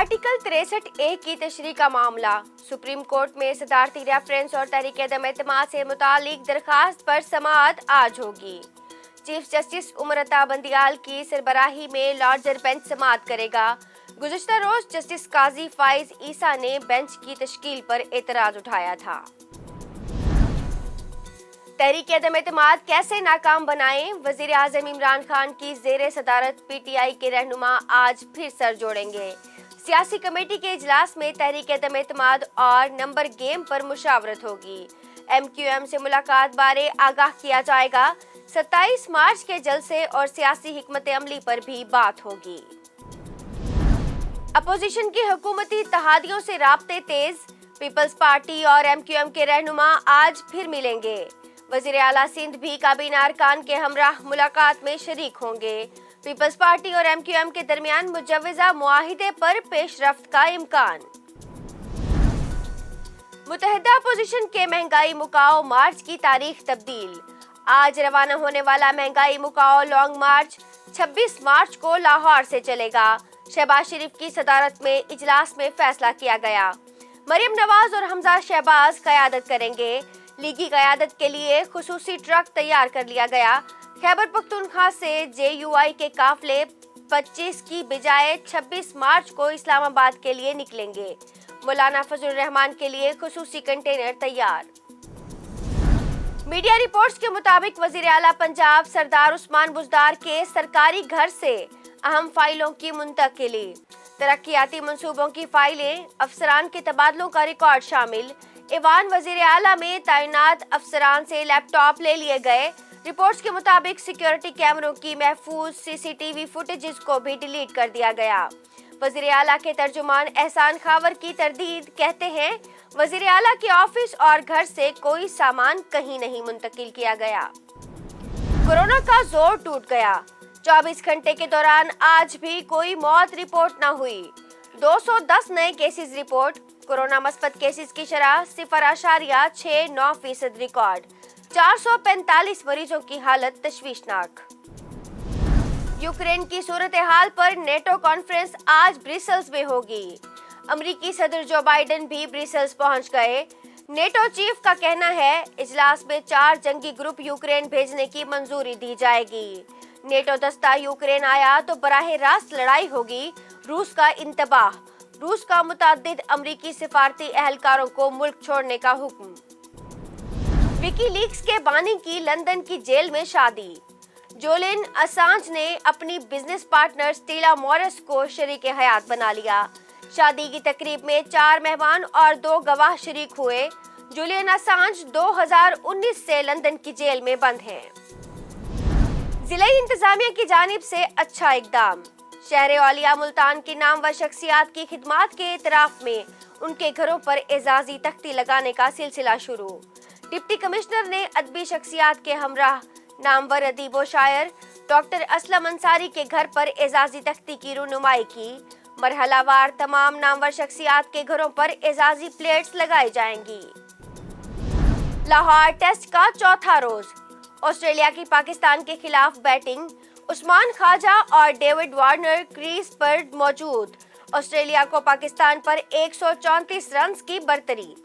Article 63A की तशरीह का मामला सुप्रीम कोर्ट में सदारती रेफरेंस और तहरीक-ए-दम-ए-एतमाद से मुतालिक दरखास्त पर समाअत आज होगी। चीफ जस्टिस उमर अता बंदियाल की सरबराही में लार्जर बेंच समाअत करेगा। गुज़श्ता रोज जस्टिस काजी फाइज ईसा ने बेंच की तश्कील पर एतराज उठाया था। तहरीक-ए-दम-ए-एतमाद कैसे नाकाम बनाएं? वज़ीर आज़म इमरान खान की ज़ेरे सदारत पीटीआई के रहनुमा आज फिर सर जोड़ेंगे। सियासी कमेटी के इजलास में तहरीक-ए-दम-ए-एतमाद और नंबर गेम पर मुशावरत होगी। MQM से मुलाकात बारे आगाह किया जाएगा। 27 मार्च के जलसे और सियासी हिकमत अमली पर भी बात होगी। अपोजिशन की हुकूमती इत्तेहादियों से राब्ते तेज। पीपल्स पार्टी और MQM के रहनुमा आज फिर मिलेंगे। वज़ीर आला सिंध भी काबीना अरकान के हमराह मुलाकात में शरीक होंगे। पीपल्स पार्टी और MQM के दरमियान मुजव्वज़ा मुआहिदे पर पेशरफ्त का इम्कान। मुत्तहिदा अपोजिशन के महंगाई मुकाओ मार्च की तारीख तब्दील। आज रवाना होने वाला महंगाई मुकाओ लॉन्ग मार्च 26 मार्च को लाहौर से चलेगा। शहबाज शरीफ की सदारत में इजलास में फैसला किया गया। मरियम नवाज और हमजा शहबाज क़यादत करेंगे। लीगी क़यादत के लिए खुसूसी ट्रक तैयार कर लिया गया। खैबर पख्तूनख्वा से JUI के काफले 25 की बजाय 26 मार्च को इस्लामाबाद के लिए निकलेंगे। मौलाना फजलुर रहमान के लिए खुसूसी कंटेनर तैयार। मीडिया रिपोर्ट्स के मुताबिक वज़ीर आला पंजाब सरदार उस्मान बुज़दार के सरकारी घर से अहम फाइलों की मुंतकिली। तरक्याती मंसूबों की फाइलें, अफसरान के तबादलों का रिकॉर्ड शामिल। ईवान वज़ीर आला में तैनात अफसरान से लैपटॉप ले लिए गए। रिपोर्ट्स के मुताबिक सिक्योरिटी कैमरों की महफूज CCTV फुटेजेस को भी डिलीट कर दिया गया। वज़ीर आला के तर्जुमान एहसान खावर की तरदीद कहते हैं, वज़ीर आला के ऑफिस और घर से कोई सामान कहीं नहीं मुंतकिल किया गया। कोरोना का जोर टूट गया। 24 घंटे के दौरान आज भी कोई मौत रिपोर्ट न हुई। 210 नए केसेस रिपोर्ट। कोरोना मस्बत केसेस की शरह 0.69% रिकॉर्ड। 445 मरीजों की हालत तशवीशनाक। यूक्रेन की सूरत हाल पर नेटो कॉन्फ्रेंस आज ब्रसेल्स में होगी। अमरीकी सदर जो बाइडेन भी ब्रसेल्स पहुंच गए। नेटो चीफ का कहना है, इजलास में 4 जंगी ग्रुप यूक्रेन भेजने की मंजूरी दी जाएगी। नेटो दस्ता यूक्रेन आया तो बराह रास्त लड़ाई होगी। रूस का इंतबाह। रूस का मुतअद्दिद अमरीकी सिफारती एहलकारों को मुल्क छोड़ने का हुक्म। विकीलीक्स के बानी की लंदन की जेल में शादी। जुलियन असांज ने अपनी बिजनेस पार्टनर स्टीला मॉरिस को शरीक हयात बना लिया। शादी की तकरीब में 4 मेहमान और 2 गवाह शरीक हुए। जुलियन असांज 2019 से लंदन की जेल में बंद हैं। जिला इंतजामिया की जानिब से अच्छा इकदाम। शहर औलिया मुल्तान की नामवर शख्सियात की खिदमात के इतराफ में उनके घरों पर एजाजी तख्ती लगाने का सिलसिला शुरू। डिप्टी कमिश्नर ने अदबी शख्सियात के हमराह नामवर अदीब व शायर डॉक्टर असलम अंसारी के घर पर एजाजी तख्ती की रुनुमाई की। मरहलावार तमाम नामवर शख्सियात के घरों पर एजाजी प्लेट्स लगाई जाएंगी। लाहौर टेस्ट का चौथा रोज। ऑस्ट्रेलिया की पाकिस्तान के खिलाफ बैटिंग। उस्मान ख्वाजा और डेविड वार्नर क्रीज पर मौजूद। ऑस्ट्रेलिया को पाकिस्तान पर 134 रन की बरतरी।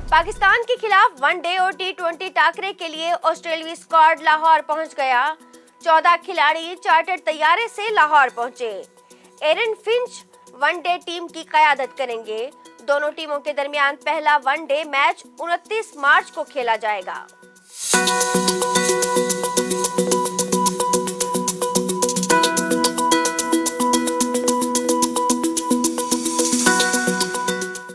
पाकिस्तान के खिलाफ वनडे और T20 टाकरे के लिए ऑस्ट्रेलियाई स्क्वाड लाहौर पहुंच गया। 14 खिलाड़ी चार्टर्ड तैयारे से लाहौर पहुंचे। एरन फिंच वनडे टीम की क़यादत करेंगे। दोनों टीमों के दरमियान पहला वनडे मैच 29 मार्च को खेला जाएगा।